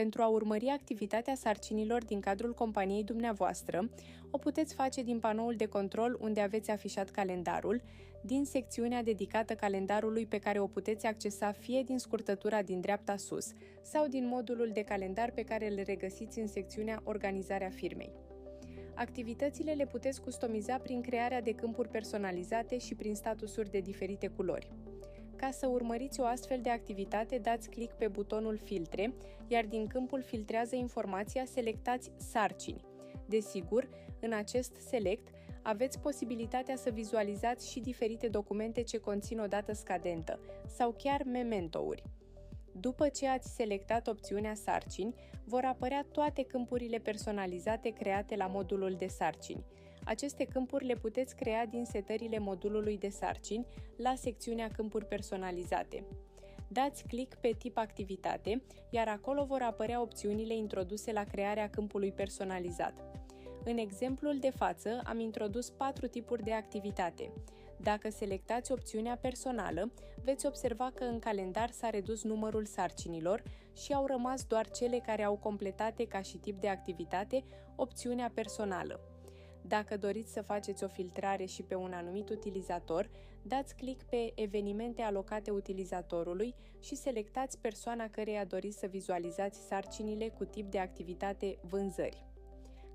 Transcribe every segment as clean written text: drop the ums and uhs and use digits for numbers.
Pentru a urmări activitatea sarcinilor din cadrul companiei dumneavoastră, o puteți face din panoul de control unde aveți afișat calendarul, din secțiunea dedicată calendarului pe care o puteți accesa fie din scurtătura din dreapta sus sau din modulul de calendar pe care îl regăsiți în secțiunea Organizarea firmei. Activitățile le puteți customiza prin crearea de câmpuri personalizate și prin statusuri de diferite culori. Ca să urmăriți o astfel de activitate, dați click pe butonul Filtre, iar din câmpul Filtrează informația selectați Sarcini. Desigur, în acest select aveți posibilitatea să vizualizați și diferite documente ce conțin o dată scadentă sau chiar memento-uri. După ce ați selectat opțiunea Sarcini, vor apărea toate câmpurile personalizate create la modulul de sarcini. Aceste câmpuri le puteți crea din setările modulului de sarcini la secțiunea Câmpuri personalizate. Dați click pe tip activitate, iar acolo vor apărea opțiunile introduse la crearea câmpului personalizat. În exemplul de față am introdus 4 tipuri de activitate. Dacă selectați opțiunea personală, veți observa că în calendar s-a redus numărul sarcinilor și au rămas doar cele care au completate ca și tip de activitate opțiunea personală. Dacă doriți să faceți o filtrare și pe un anumit utilizator, dați click pe Evenimente alocate utilizatorului și selectați persoana căreia doriți să vizualizați sarcinile cu tip de activitate Vânzări.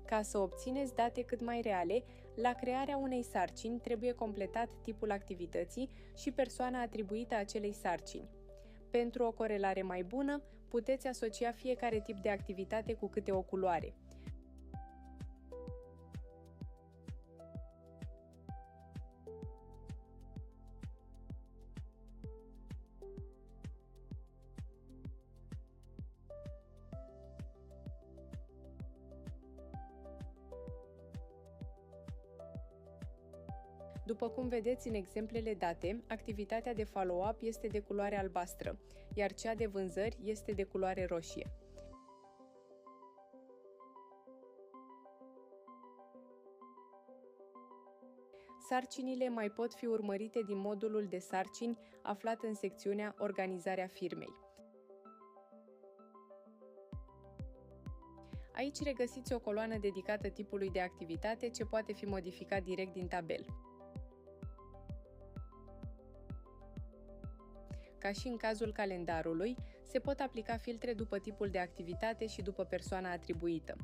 Ca să obțineți date cât mai reale, la crearea unei sarcini trebuie completat tipul activității și persoana atribuită acelei sarcini. Pentru o corelare mai bună, puteți asocia fiecare tip de activitate cu câte o culoare. După cum vedeți în exemplele date, activitatea de follow-up este de culoare albastră, iar cea de vânzări este de culoare roșie. Sarcinile mai pot fi urmărite din modulul de sarcini aflat în secțiunea Organizarea firmei. Aici regăsiți o coloană dedicată tipului de activitate ce poate fi modificat direct din tabel. Ca și în cazul calendarului, se pot aplica filtre după tipul de activitate și după persoana atribuită.